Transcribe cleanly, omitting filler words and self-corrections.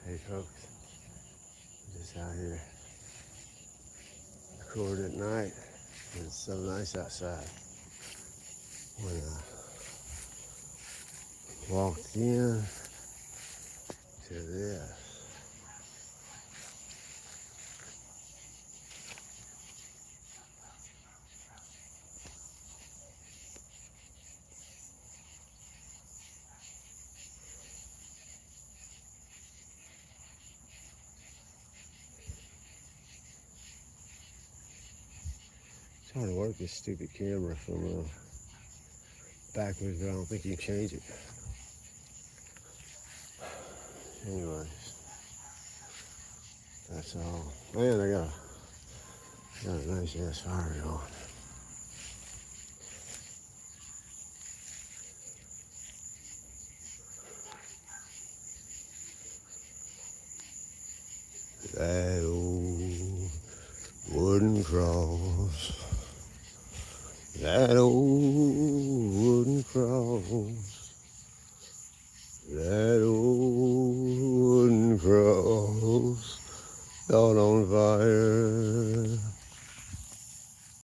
Hey folks, just out here recording at night. It's so nice outside. When I walked in to this, it's hard to work this stupid camera from backwards, but I don't think you can change it. Anyways, that's all. Man, I got a nice ass fire going. That old wooden cross. That old wooden cross. That old wooden cross. Caught on fire